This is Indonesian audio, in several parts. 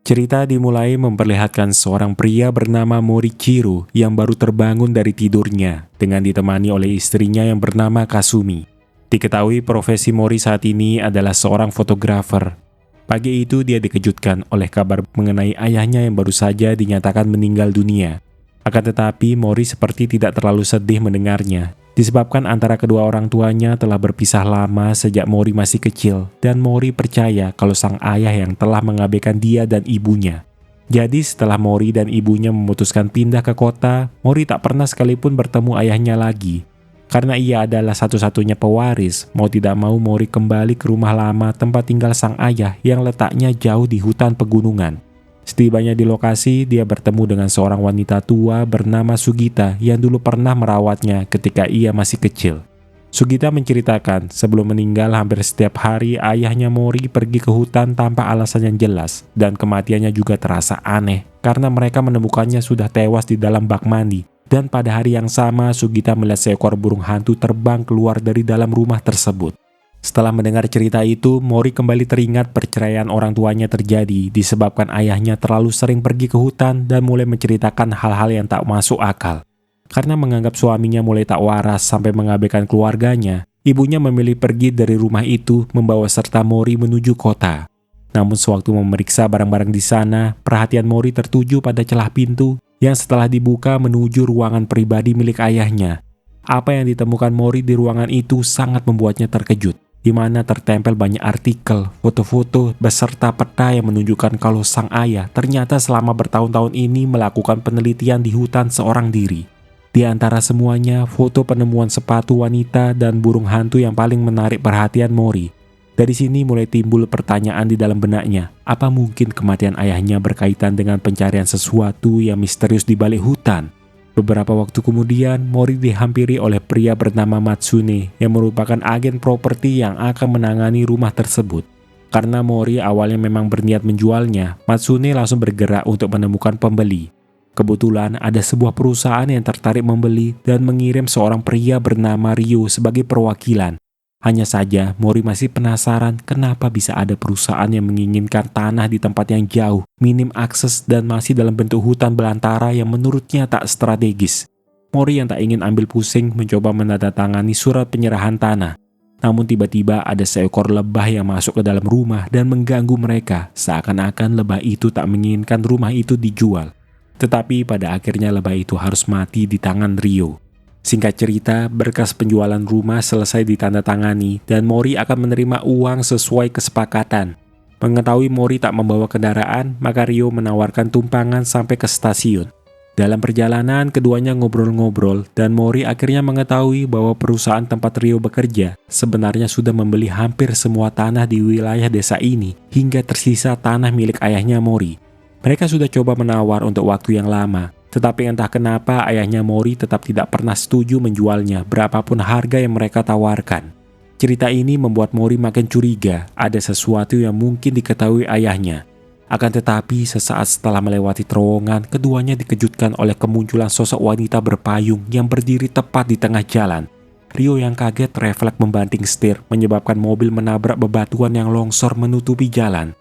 Cerita dimulai memperlihatkan seorang pria bernama Morichiro yang baru terbangun dari tidurnya dengan ditemani oleh istrinya yang bernama Kasumi. Diketahui profesi Mori saat ini adalah seorang fotografer. Pagi itu dia dikejutkan oleh kabar mengenai ayahnya yang baru saja dinyatakan meninggal dunia. Akan tetapi Mori seperti tidak terlalu sedih mendengarnya, disebabkan antara kedua orang tuanya telah berpisah lama sejak Mori masih kecil, dan Mori percaya kalau sang ayah yang telah mengabaikan dia dan ibunya. Jadi setelah Mori dan ibunya memutuskan pindah ke kota, Mori tak pernah sekalipun bertemu ayahnya lagi. Karena ia adalah satu-satunya pewaris, mau tidak mau Mori kembali ke rumah lama tempat tinggal sang ayah yang letaknya jauh di hutan pegunungan. Setibanya di lokasi, dia bertemu dengan seorang wanita tua bernama Sugita yang dulu pernah merawatnya ketika ia masih kecil. Sugita menceritakan sebelum meninggal hampir setiap hari ayahnya Mori pergi ke hutan tanpa alasan yang jelas, dan kematiannya juga terasa aneh karena mereka menemukannya sudah tewas di dalam bak mandi. Dan pada hari yang sama Sugita melihat seekor burung hantu terbang keluar dari dalam rumah tersebut. Setelah mendengar cerita itu, Mori kembali teringat perceraian orang tuanya terjadi disebabkan ayahnya terlalu sering pergi ke hutan dan mulai menceritakan hal-hal yang tak masuk akal. Karena menganggap suaminya mulai tak waras sampai mengabaikan keluarganya, ibunya memilih pergi dari rumah itu membawa serta Mori menuju kota. Namun sewaktu memeriksa barang-barang di sana, perhatian Mori tertuju pada celah pintu yang setelah dibuka menuju ruangan pribadi milik ayahnya. Apa yang ditemukan Mori di ruangan itu sangat membuatnya terkejut, di mana tertempel banyak artikel, foto-foto, beserta peta yang menunjukkan kalau sang ayah ternyata selama bertahun-tahun ini melakukan penelitian di hutan seorang diri. Di antara semuanya, foto penemuan sepatu wanita dan burung hantu yang paling menarik perhatian Mori. Dari sini mulai timbul pertanyaan di dalam benaknya, apa mungkin kematian ayahnya berkaitan dengan pencarian sesuatu yang misterius di balik hutan? Beberapa waktu kemudian, Mori dihampiri oleh pria bernama Matsune yang merupakan agen properti yang akan menangani rumah tersebut. Karena Mori awalnya memang berniat menjualnya, Matsune langsung bergerak untuk menemukan pembeli. Kebetulan ada sebuah perusahaan yang tertarik membeli dan mengirim seorang pria bernama Ryo sebagai perwakilan. Hanya saja, Mori masih penasaran kenapa bisa ada perusahaan yang menginginkan tanah di tempat yang jauh, minim akses dan masih dalam bentuk hutan belantara yang menurutnya tak strategis. Mori yang tak ingin ambil pusing mencoba menandatangani surat penyerahan tanah. Namun tiba-tiba ada seekor lebah yang masuk ke dalam rumah dan mengganggu mereka, seakan-akan lebah itu tak menginginkan rumah itu dijual. Tetapi pada akhirnya lebah itu harus mati di tangan Ryo. Singkat cerita, berkas penjualan rumah selesai ditandatangani dan Mori akan menerima uang sesuai kesepakatan. Mengetahui Mori tak membawa kendaraan, maka Ryo menawarkan tumpangan sampai ke stasiun. Dalam perjalanan, keduanya ngobrol-ngobrol dan Mori akhirnya mengetahui bahwa perusahaan tempat Ryo bekerja sebenarnya sudah membeli hampir semua tanah di wilayah desa ini hingga tersisa tanah milik ayahnya Mori. Mereka sudah coba menawar untuk waktu yang lama. Tetapi entah kenapa ayahnya Mori tetap tidak pernah setuju menjualnya berapapun harga yang mereka tawarkan. Cerita ini membuat Mori makin curiga ada sesuatu yang mungkin diketahui ayahnya. Akan tetapi sesaat setelah melewati terowongan, keduanya dikejutkan oleh kemunculan sosok wanita berpayung yang berdiri tepat di tengah jalan. Ryo yang kaget refleks membanting setir menyebabkan mobil menabrak bebatuan yang longsor menutupi jalan.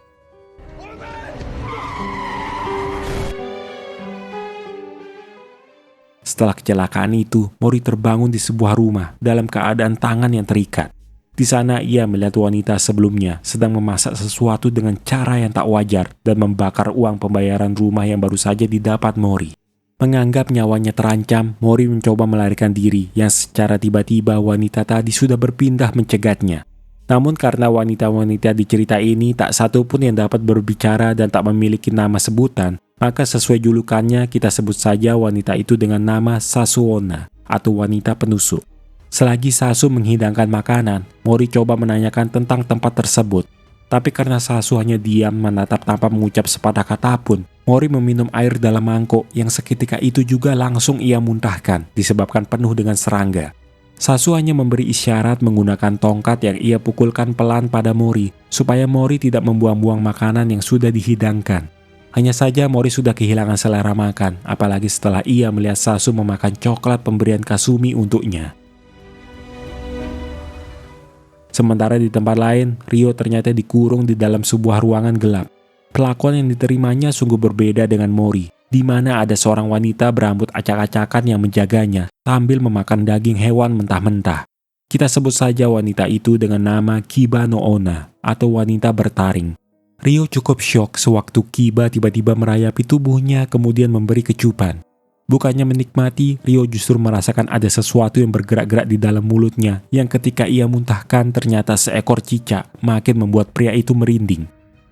Setelah kecelakaan itu, Mori terbangun di sebuah rumah dalam keadaan tangan yang terikat. Di sana ia melihat wanita sebelumnya sedang memasak sesuatu dengan cara yang tak wajar dan membakar uang pembayaran rumah yang baru saja didapat Mori. Menganggap nyawanya terancam, Mori mencoba melarikan diri yang secara tiba-tiba wanita tadi sudah berpindah mencegatnya. Namun karena wanita-wanita di cerita ini tak satu pun yang dapat berbicara dan tak memiliki nama sebutan, maka sesuai julukannya kita sebut saja wanita itu dengan nama Sasuona atau wanita penusuk. Selagi Sasu menghidangkan makanan, Mori coba menanyakan tentang tempat tersebut. Tapi karena Sasu hanya diam menatap tanpa mengucap sepatah kata pun, Mori meminum air dalam mangkok yang seketika itu juga langsung ia muntahkan disebabkan penuh dengan serangga. Sasu hanya memberi isyarat menggunakan tongkat yang ia pukulkan pelan pada Mori supaya Mori tidak membuang-buang makanan yang sudah dihidangkan. Hanya saja Mori sudah kehilangan selera makan, apalagi setelah ia melihat Sasu memakan coklat pemberian Kasumi untuknya. Sementara di tempat lain, Ryo ternyata dikurung di dalam sebuah ruangan gelap. Perlakuan yang diterimanya sungguh berbeda dengan Mori, di mana ada seorang wanita berambut acak-acakan yang menjaganya sambil memakan daging hewan mentah-mentah. Kita sebut saja wanita itu dengan nama Kiba no Onna atau wanita bertaring. Ryo cukup syok sewaktu Kiba tiba-tiba merayapi tubuhnya kemudian memberi kecupan. Bukannya menikmati, Ryo justru merasakan ada sesuatu yang bergerak-gerak di dalam mulutnya yang ketika ia muntahkan ternyata seekor cicak, makin membuat pria itu merinding.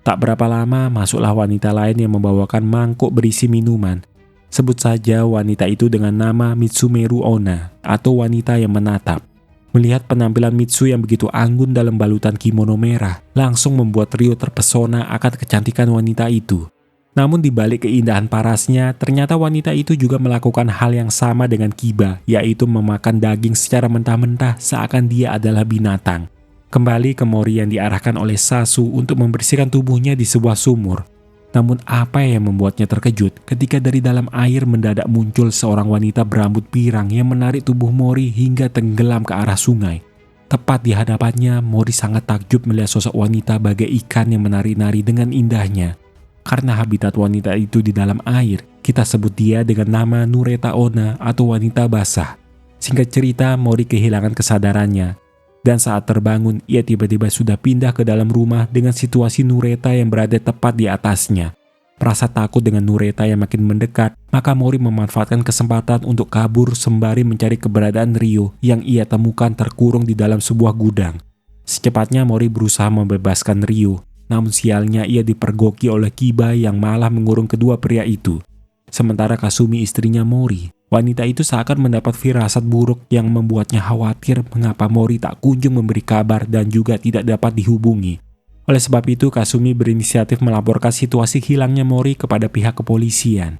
Tak berapa lama masuklah wanita lain yang membawakan mangkuk berisi minuman. Sebut saja wanita itu dengan nama Mitsumeru Onna atau wanita yang menatap. Melihat penampilan Mitsu yang begitu anggun dalam balutan kimono merah, langsung membuat Ryo terpesona akan kecantikan wanita itu. Namun di balik keindahan parasnya, ternyata wanita itu juga melakukan hal yang sama dengan Kiba, yaitu memakan daging secara mentah-mentah seakan dia adalah binatang. Kembali ke Mori yang diarahkan oleh Sasu untuk membersihkan tubuhnya di sebuah sumur. Namun apa yang membuatnya terkejut ketika dari dalam air mendadak muncul seorang wanita berambut pirang yang menarik tubuh Mori hingga tenggelam ke arah sungai. Tepat di hadapannya, Mori sangat takjub melihat sosok wanita bagai ikan yang menari-nari dengan indahnya. Karena habitat wanita itu di dalam air, kita sebut dia dengan nama Nureta Onna atau wanita basah. Singkat cerita, Mori kehilangan kesadarannya. Dan saat terbangun, ia tiba-tiba sudah pindah ke dalam rumah dengan situasi Nureta yang berada tepat di atasnya. Merasa takut dengan Nureta yang makin mendekat, maka Mori memanfaatkan kesempatan untuk kabur sembari mencari keberadaan Ryo yang ia temukan terkurung di dalam sebuah gudang. Secepatnya Mori berusaha membebaskan Ryo, namun sialnya ia dipergoki oleh Kiba yang malah mengurung kedua pria itu. Sementara Kasumi istrinya Mori, wanita itu seakan mendapat firasat buruk yang membuatnya khawatir mengapa Mori tak kunjung memberi kabar dan juga tidak dapat dihubungi. Oleh sebab itu, Kasumi berinisiatif melaporkan situasi hilangnya Mori kepada pihak kepolisian.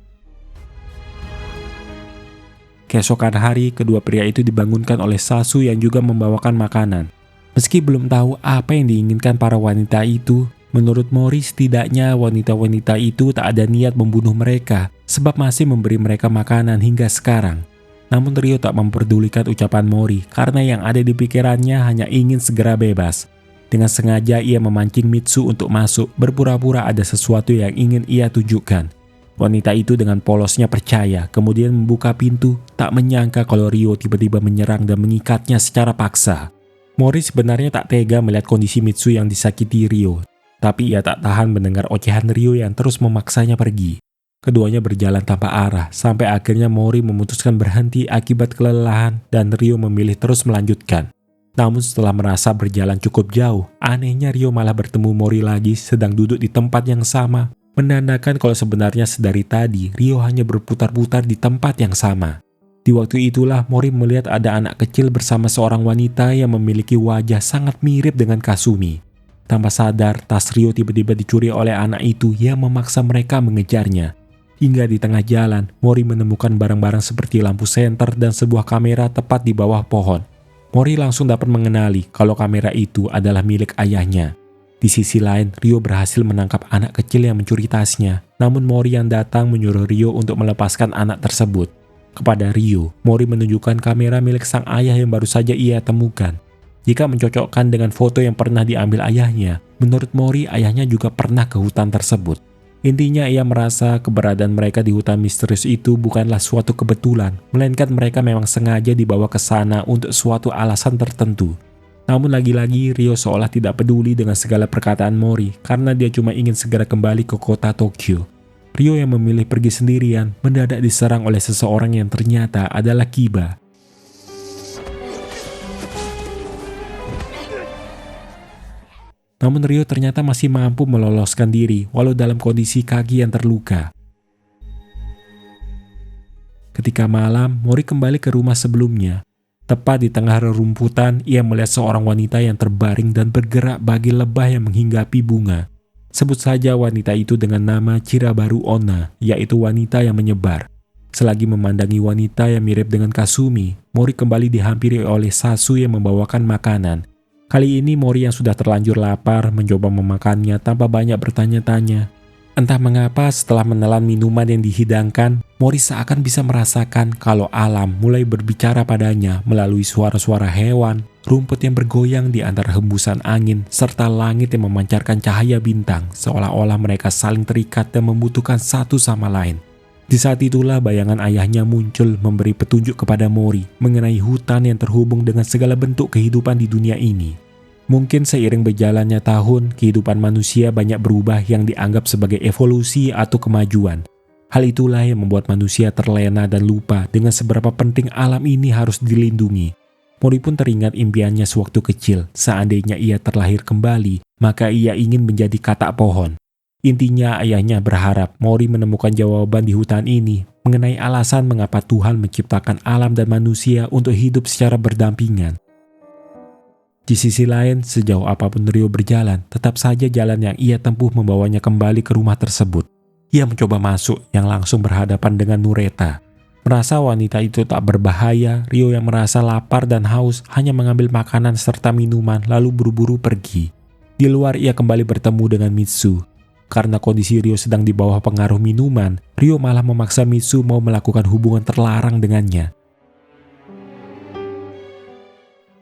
Keesokan hari, kedua pria itu dibangunkan oleh Sasu yang juga membawakan makanan. Meski belum tahu apa yang diinginkan para wanita itu, menurut Mori setidaknya wanita-wanita itu tak ada niat membunuh mereka, sebab masih memberi mereka makanan hingga sekarang. Namun Ryo tak memperdulikan ucapan Mori karena yang ada di pikirannya hanya ingin segera bebas. Dengan sengaja ia memancing Mitsu untuk masuk, berpura-pura ada sesuatu yang ingin ia tunjukkan. Wanita itu dengan polosnya percaya, kemudian membuka pintu, tak menyangka kalau Ryo tiba-tiba menyerang dan mengikatnya secara paksa. Mori sebenarnya tak tega melihat kondisi Mitsu yang disakiti Ryo, tapi ia tak tahan mendengar ocehan Ryo yang terus memaksanya pergi. Keduanya berjalan tanpa arah, sampai akhirnya Mori memutuskan berhenti akibat kelelahan dan Ryo memilih terus melanjutkan. Namun setelah merasa berjalan cukup jauh, anehnya Ryo malah bertemu Mori lagi sedang duduk di tempat yang sama, menandakan kalau sebenarnya sedari tadi Ryo hanya berputar-putar di tempat yang sama. Di waktu itulah Mori melihat ada anak kecil bersama seorang wanita yang memiliki wajah sangat mirip dengan Kasumi. Tanpa sadar, tas Ryo tiba-tiba dicuri oleh anak itu yang memaksa mereka mengejarnya. Hingga di tengah jalan, Mori menemukan barang-barang seperti lampu senter dan sebuah kamera tepat di bawah pohon. Mori langsung dapat mengenali kalau kamera itu adalah milik ayahnya. Di sisi lain, Ryo berhasil menangkap anak kecil yang mencuri tasnya. Namun Mori yang datang menyuruh Ryo untuk melepaskan anak tersebut. Kepada Ryo, Mori menunjukkan kamera milik sang ayah yang baru saja ia temukan. Jika mencocokkan dengan foto yang pernah diambil ayahnya, menurut Mori ayahnya juga pernah ke hutan tersebut. Intinya ia merasa keberadaan mereka di hutan misterius itu bukanlah suatu kebetulan, melainkan mereka memang sengaja dibawa ke sana untuk suatu alasan tertentu. Namun lagi-lagi Ryo seolah tidak peduli dengan segala perkataan Mori karena dia cuma ingin segera kembali ke kota Tokyo. Ryo yang memilih pergi sendirian mendadak diserang oleh seseorang yang ternyata adalah Kiba. Namun Ryo ternyata masih mampu meloloskan diri walau dalam kondisi kaki yang terluka. Ketika malam, Mori kembali ke rumah sebelumnya. Tepat di tengah rerumputan, ia melihat seorang wanita yang terbaring dan bergerak bagi lebah yang menghinggapi bunga. Sebut saja wanita itu dengan nama Chirabaru Onna, yaitu wanita yang menyebar. Selagi memandangi wanita yang mirip dengan Kasumi, Mori kembali dihampiri oleh Sasu yang membawakan makanan. Kali ini Mori yang sudah terlanjur lapar mencoba memakannya tanpa banyak bertanya-tanya. Entah mengapa setelah menelan minuman yang dihidangkan, Mori seakan bisa merasakan kalau alam mulai berbicara padanya melalui suara-suara hewan, rumput yang bergoyang di antara hembusan angin, serta langit yang memancarkan cahaya bintang, seolah-olah mereka saling terikat dan membutuhkan satu sama lain. Di saat itulah bayangan ayahnya muncul memberi petunjuk kepada Mori mengenai hutan yang terhubung dengan segala bentuk kehidupan di dunia ini. Mungkin seiring berjalannya tahun, kehidupan manusia banyak berubah yang dianggap sebagai evolusi atau kemajuan. Hal itulah yang membuat manusia terlena dan lupa dengan seberapa penting alam ini harus dilindungi. Mori pun teringat impiannya sewaktu kecil, seandainya ia terlahir kembali, maka ia ingin menjadi katak pohon. Intinya ayahnya berharap Mori menemukan jawaban di hutan ini mengenai alasan mengapa Tuhan menciptakan alam dan manusia untuk hidup secara berdampingan. Di sisi lain, sejauh apapun Ryo berjalan, tetap saja jalan yang ia tempuh membawanya kembali ke rumah tersebut. Ia mencoba masuk yang langsung berhadapan dengan Nureta. Merasa wanita itu tak berbahaya, Ryo yang merasa lapar dan haus hanya mengambil makanan serta minuman lalu buru-buru pergi. Di luar ia kembali bertemu dengan Mitsu. Karena kondisi Ryo sedang di bawah pengaruh minuman, Ryo malah memaksa Mitsu mau melakukan hubungan terlarang dengannya.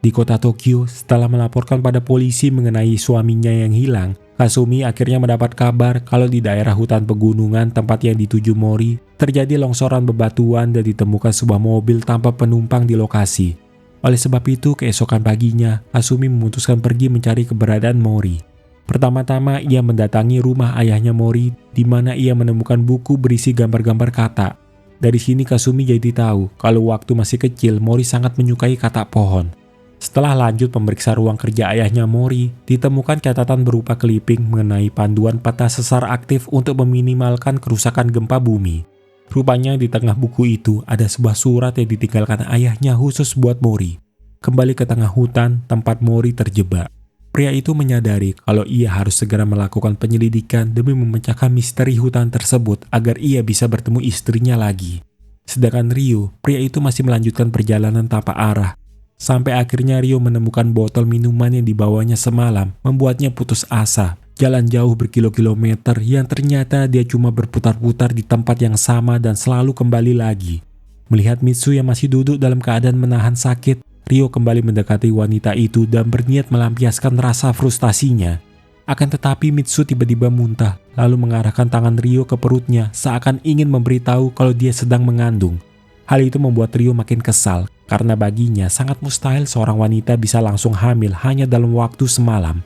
Di kota Tokyo, setelah melaporkan pada polisi mengenai suaminya yang hilang, Kasumi akhirnya mendapat kabar kalau di daerah hutan pegunungan tempat yang dituju Mori, terjadi longsoran bebatuan dan ditemukan sebuah mobil tanpa penumpang di lokasi. Oleh sebab itu, keesokan paginya, Kasumi memutuskan pergi mencari keberadaan Mori. Pertama-tama, ia mendatangi rumah ayahnya Mori, di mana ia menemukan buku berisi gambar-gambar kata. Dari sini Kasumi jadi tahu kalau waktu masih kecil, Mori sangat menyukai katak pohon. Setelah lanjut memeriksa ruang kerja ayahnya Mori, ditemukan catatan berupa clipping mengenai panduan peta sesar aktif untuk meminimalkan kerusakan gempa bumi. Rupanya di tengah buku itu ada sebuah surat yang ditinggalkan ayahnya khusus buat Mori. Kembali ke tengah hutan, tempat Mori terjebak. Pria itu menyadari kalau ia harus segera melakukan penyelidikan demi memecahkan misteri hutan tersebut agar ia bisa bertemu istrinya lagi. Sedangkan Ryo, pria itu masih melanjutkan perjalanan tanpa arah. Sampai akhirnya Ryo menemukan botol minuman yang dibawanya semalam, membuatnya putus asa. Jalan jauh berkilo-kilometer yang ternyata dia cuma berputar-putar di tempat yang sama dan selalu kembali lagi. Melihat Mitsu yang masih duduk dalam keadaan menahan sakit, Ryo kembali mendekati wanita itu dan berniat melampiaskan rasa frustasinya. Akan tetapi Mitsu tiba-tiba muntah, lalu mengarahkan tangan Ryo ke perutnya seakan ingin memberitahu kalau dia sedang mengandung. Hal itu membuat Ryo makin kesal, karena baginya sangat mustahil seorang wanita bisa langsung hamil hanya dalam waktu semalam.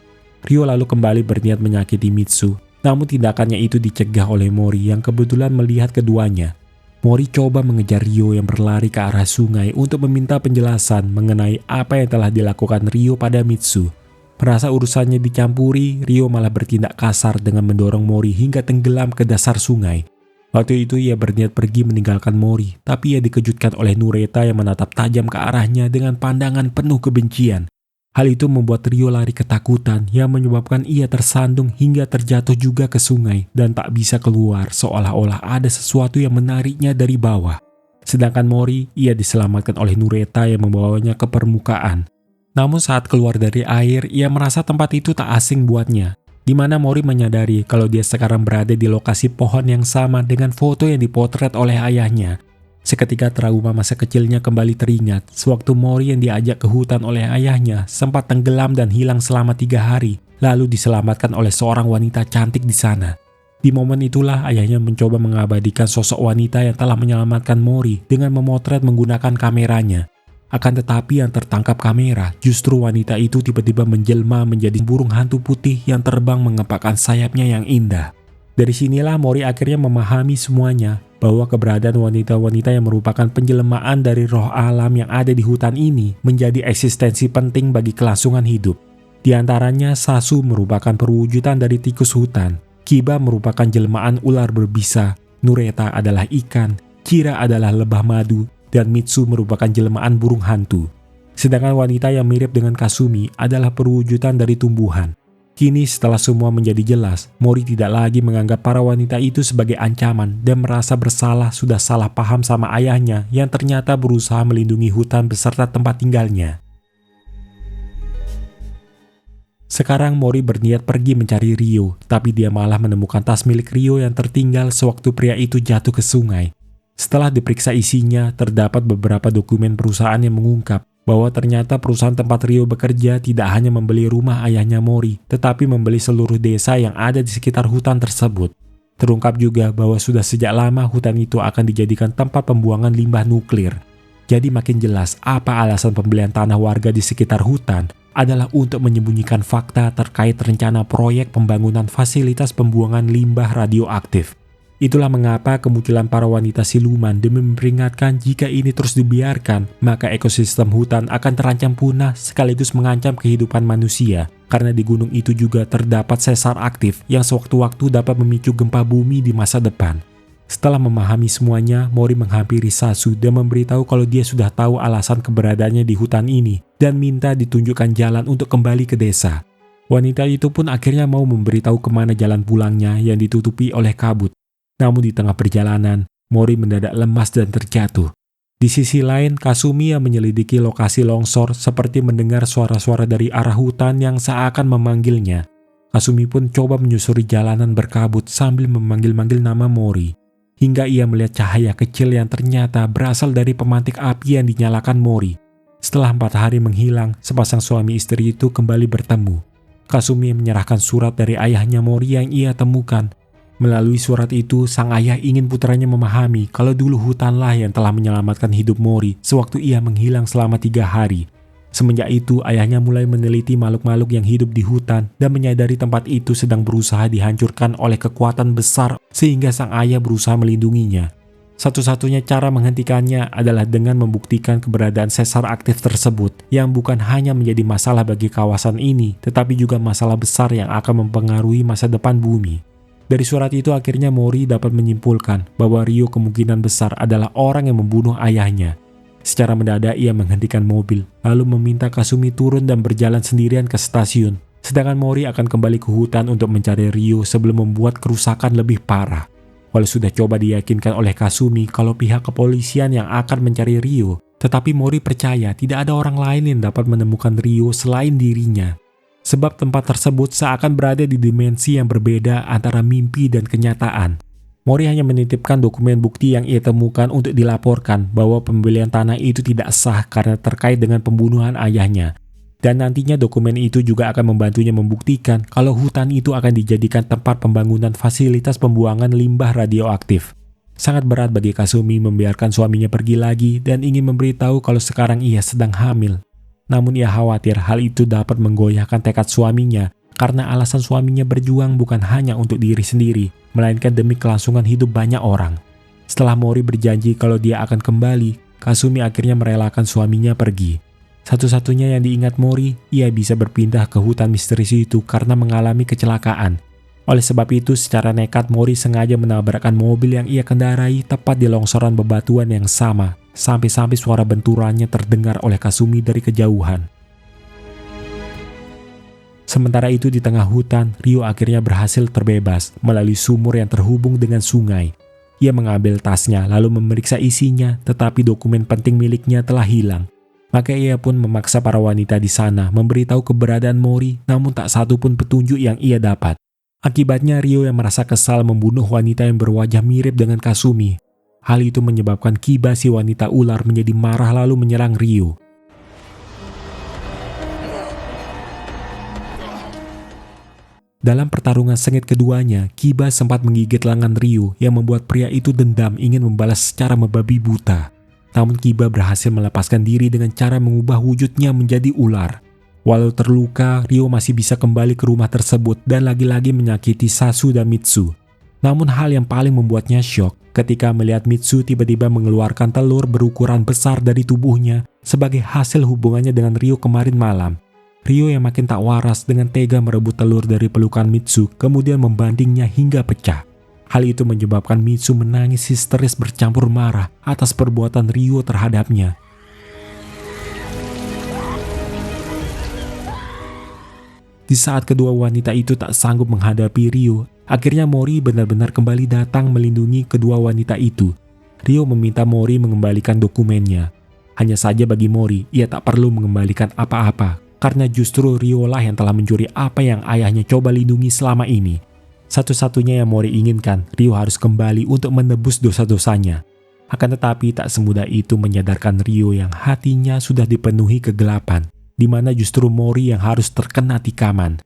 Ryo lalu kembali berniat menyakiti Mitsu, namun tindakannya itu dicegah oleh Mori yang kebetulan melihat keduanya. Mori coba mengejar Ryo yang berlari ke arah sungai untuk meminta penjelasan mengenai apa yang telah dilakukan Ryo pada Mitsu. Merasa urusannya dicampuri, Ryo malah bertindak kasar dengan mendorong Mori hingga tenggelam ke dasar sungai. Waktu itu ia berniat pergi meninggalkan Mori, tapi ia dikejutkan oleh Nureta yang menatap tajam ke arahnya dengan pandangan penuh kebencian. Hal itu membuat Ryo lari ketakutan yang menyebabkan ia tersandung hingga terjatuh juga ke sungai dan tak bisa keluar seolah-olah ada sesuatu yang menariknya dari bawah. Sedangkan Mori, ia diselamatkan oleh Nureta yang membawanya ke permukaan. Namun saat keluar dari air, ia merasa tempat itu tak asing buatnya. Di mana Mori menyadari kalau dia sekarang berada di lokasi pohon yang sama dengan foto yang dipotret oleh ayahnya. Seketika trauma masa kecilnya kembali teringat, sewaktu Mori yang diajak ke hutan oleh ayahnya sempat tenggelam dan hilang selama 3 hari, lalu diselamatkan oleh seorang wanita cantik di sana. Di momen itulah ayahnya mencoba mengabadikan sosok wanita yang telah menyelamatkan Mori dengan memotret menggunakan kameranya. Akan tetapi yang tertangkap kamera, justru wanita itu tiba-tiba menjelma menjadi burung hantu putih yang terbang mengepakkan sayapnya yang indah. Dari sinilah Mori akhirnya memahami semuanya, bahwa keberadaan wanita-wanita yang merupakan penjelmaan dari roh alam yang ada di hutan ini menjadi eksistensi penting bagi kelangsungan hidup. Di antaranya Sasu merupakan perwujudan dari tikus hutan, Kiba merupakan jelmaan ular berbisa, Nureta adalah ikan, Kira adalah lebah madu, dan Mitsu merupakan jelmaan burung hantu. Sedangkan wanita yang mirip dengan Kasumi adalah perwujudan dari tumbuhan. Kini setelah semua menjadi jelas, Mori tidak lagi menganggap para wanita itu sebagai ancaman dan merasa bersalah sudah salah paham sama ayahnya yang ternyata berusaha melindungi hutan beserta tempat tinggalnya. Sekarang Mori berniat pergi mencari Ryo, tapi dia malah menemukan tas milik Ryo yang tertinggal sewaktu pria itu jatuh ke sungai. Setelah diperiksa isinya, terdapat beberapa dokumen perusahaan yang mengungkap bahwa ternyata perusahaan tempat Ryo bekerja tidak hanya membeli rumah ayahnya Mori, tetapi membeli seluruh desa yang ada di sekitar hutan tersebut. Terungkap juga bahwa sudah sejak lama hutan itu akan dijadikan tempat pembuangan limbah nuklir. Jadi makin jelas apa alasan pembelian tanah warga di sekitar hutan adalah untuk menyembunyikan fakta terkait rencana proyek pembangunan fasilitas pembuangan limbah radioaktif. Itulah mengapa kemunculan para wanita siluman demi memperingatkan jika ini terus dibiarkan, maka ekosistem hutan akan terancam punah sekaligus mengancam kehidupan manusia. Karena di gunung itu juga terdapat sesar aktif yang sewaktu-waktu dapat memicu gempa bumi di masa depan. Setelah memahami semuanya, Mori menghampiri Sasu dan memberitahu kalau dia sudah tahu alasan keberadaannya di hutan ini dan minta ditunjukkan jalan untuk kembali ke desa. Wanita itu pun akhirnya mau memberitahu kemana jalan pulangnya yang ditutupi oleh kabut. Namun di tengah perjalanan, Mori mendadak lemas dan terjatuh. Di sisi lain, Kasumi yang menyelidiki lokasi longsor seperti mendengar suara-suara dari arah hutan yang seakan memanggilnya. Kasumi pun coba menyusuri jalanan berkabut sambil memanggil-manggil nama Mori. Hingga ia melihat cahaya kecil yang ternyata berasal dari pemantik api yang dinyalakan Mori. Setelah 4 hari menghilang, sepasang suami istri itu kembali bertemu. Kasumi menyerahkan surat dari ayahnya Mori yang ia temukan. Melalui surat itu, sang ayah ingin putranya memahami kalau dulu hutanlah yang telah menyelamatkan hidup Mori sewaktu ia menghilang selama 3 hari. Semenjak itu, ayahnya mulai meneliti makhluk-makhluk yang hidup di hutan dan menyadari tempat itu sedang berusaha dihancurkan oleh kekuatan besar sehingga sang ayah berusaha melindunginya. Satu-satunya cara menghentikannya adalah dengan membuktikan keberadaan sesar aktif tersebut yang bukan hanya menjadi masalah bagi kawasan ini, tetapi juga masalah besar yang akan mempengaruhi masa depan bumi. Dari surat itu akhirnya Mori dapat menyimpulkan bahwa Ryo kemungkinan besar adalah orang yang membunuh ayahnya. Secara mendadak ia menghentikan mobil, lalu meminta Kasumi turun dan berjalan sendirian ke stasiun. Sedangkan Mori akan kembali ke hutan untuk mencari Ryo sebelum membuat kerusakan lebih parah. Walau sudah coba diyakinkan oleh Kasumi kalau pihak kepolisian yang akan mencari Ryo, tetapi Mori percaya tidak ada orang lain yang dapat menemukan Ryo selain dirinya. Sebab tempat tersebut seakan berada di dimensi yang berbeda antara mimpi dan kenyataan. Mori hanya menitipkan dokumen bukti yang ia temukan untuk dilaporkan bahwa pembelian tanah itu tidak sah karena terkait dengan pembunuhan ayahnya. Dan nantinya dokumen itu juga akan membantunya membuktikan kalau hutan itu akan dijadikan tempat pembangunan fasilitas pembuangan limbah radioaktif. Sangat berat bagi Kasumi membiarkan suaminya pergi lagi dan ingin memberitahu kalau sekarang ia sedang hamil. Namun ia khawatir hal itu dapat menggoyahkan tekad suaminya karena alasan suaminya berjuang bukan hanya untuk diri sendiri, melainkan demi kelangsungan hidup banyak orang. Setelah Mori berjanji kalau dia akan kembali, Kasumi akhirnya merelakan suaminya pergi. Satu-satunya yang diingat Mori, ia bisa berpindah ke hutan misterius itu karena mengalami kecelakaan. Oleh sebab itu, secara nekat Mori sengaja menabrakkan mobil yang ia kendarai tepat di longsoran bebatuan yang sama, sampai-sampai suara benturannya terdengar oleh Kasumi dari kejauhan. Sementara itu di tengah hutan, Ryo akhirnya berhasil terbebas melalui sumur yang terhubung dengan sungai. Ia mengambil tasnya lalu memeriksa isinya, tetapi dokumen penting miliknya telah hilang. Maka ia pun memaksa para wanita di sana memberitahu keberadaan Mori, namun tak satu pun petunjuk yang ia dapat. Akibatnya Ryo yang merasa kesal membunuh wanita yang berwajah mirip dengan Kasumi. Hal itu menyebabkan Kiba si wanita ular menjadi marah lalu menyerang Ryo. Dalam pertarungan sengit keduanya, Kiba sempat menggigit lengan Ryo yang membuat pria itu dendam ingin membalas secara membabi buta. Namun Kiba berhasil melepaskan diri dengan cara mengubah wujudnya menjadi ular. Walau terluka, Ryo masih bisa kembali ke rumah tersebut dan lagi-lagi menyakiti Sasu dan Mitsu. Namun hal yang paling membuatnya syok ketika melihat Mitsu tiba-tiba mengeluarkan telur berukuran besar dari tubuhnya sebagai hasil hubungannya dengan Ryo kemarin malam. Ryo yang makin tak waras dengan tega merebut telur dari pelukan Mitsu kemudian membandingnya hingga pecah. Hal itu menyebabkan Mitsu menangis histeris bercampur marah atas perbuatan Ryo terhadapnya. Di saat kedua wanita itu tak sanggup menghadapi Ryo, akhirnya Mori benar-benar kembali datang melindungi kedua wanita itu. Ryo meminta Mori mengembalikan dokumennya. Hanya saja bagi Mori, ia tak perlu mengembalikan apa-apa karena justru Rio lah yang telah mencuri apa yang ayahnya coba lindungi selama ini. Satu-satunya yang Mori inginkan, Rio harus kembali untuk menebus dosa-dosanya. Akan tetapi tak semudah itu menyadarkan Rio yang hatinya sudah dipenuhi kegelapan, di mana justru Mori yang harus terkena tikaman.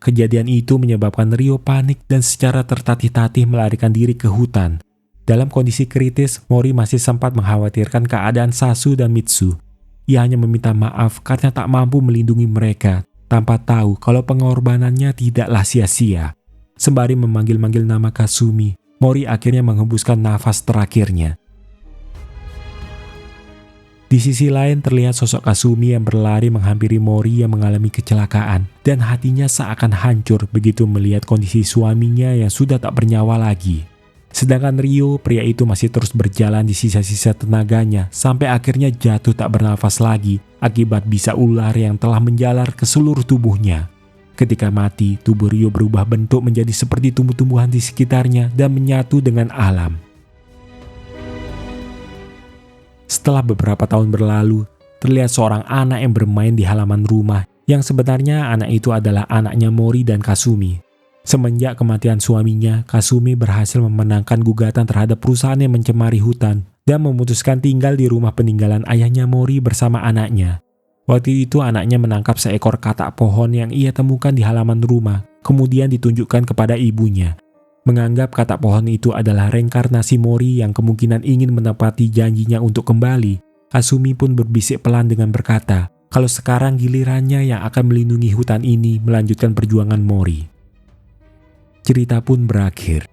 Kejadian itu menyebabkan Rio panik dan secara tertatih-tatih melarikan diri ke hutan. Dalam kondisi kritis, Mori masih sempat mengkhawatirkan keadaan Sasu dan Mitsu. Ia hanya meminta maaf karena tak mampu melindungi mereka, tanpa tahu kalau pengorbanannya tidaklah sia-sia. Sembari memanggil-manggil nama Kasumi, Mori akhirnya menghembuskan nafas terakhirnya. Di sisi lain terlihat sosok Kasumi yang berlari menghampiri Mori yang mengalami kecelakaan, dan hatinya seakan hancur begitu melihat kondisi suaminya yang sudah tak bernyawa lagi. Sedangkan Rio, pria itu masih terus berjalan di sisa-sisa tenaganya sampai akhirnya jatuh tak bernafas lagi akibat bisa ular yang telah menjalar ke seluruh tubuhnya. Ketika mati, tubuh Rio berubah bentuk menjadi seperti tumbuh-tumbuhan di sekitarnya dan menyatu dengan alam. Setelah beberapa tahun berlalu, terlihat seorang anak yang bermain di halaman rumah yang sebenarnya anak itu adalah anaknya Mori dan Kasumi. Semenjak kematian suaminya, Kasumi berhasil memenangkan gugatan terhadap perusahaan yang mencemari hutan dan memutuskan tinggal di rumah peninggalan ayahnya Mori bersama anaknya. Waktu itu anaknya menangkap seekor katak pohon yang ia temukan di halaman rumah, kemudian ditunjukkan kepada ibunya. Menganggap katak pohon itu adalah reinkarnasi Mori yang kemungkinan ingin menepati janjinya untuk kembali, Kasumi pun berbisik pelan dengan berkata, kalau sekarang gilirannya yang akan melindungi hutan ini melanjutkan perjuangan Mori. Cerita pun berakhir.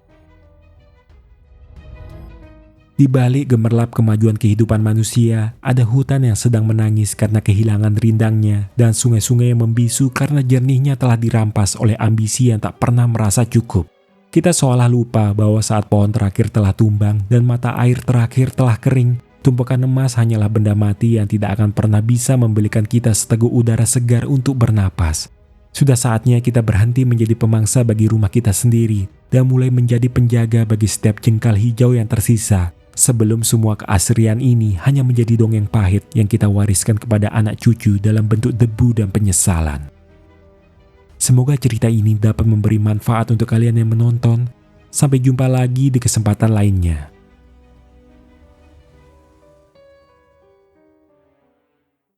Di balik gemerlap kemajuan kehidupan manusia, ada hutan yang sedang menangis karena kehilangan rindangnya dan sungai-sungai yang membisu karena jernihnya telah dirampas oleh ambisi yang tak pernah merasa cukup. Kita seolah lupa bahwa saat pohon terakhir telah tumbang dan mata air terakhir telah kering, tumpukan emas hanyalah benda mati yang tidak akan pernah bisa memberikan kita seteguk udara segar untuk bernapas. Sudah saatnya kita berhenti menjadi pemangsa bagi rumah kita sendiri dan mulai menjadi penjaga bagi setiap jengkal hijau yang tersisa, sebelum semua keasrian ini hanya menjadi dongeng pahit yang kita wariskan kepada anak cucu dalam bentuk debu dan penyesalan. Semoga cerita ini dapat memberi manfaat untuk kalian yang menonton. Sampai jumpa lagi di kesempatan lainnya.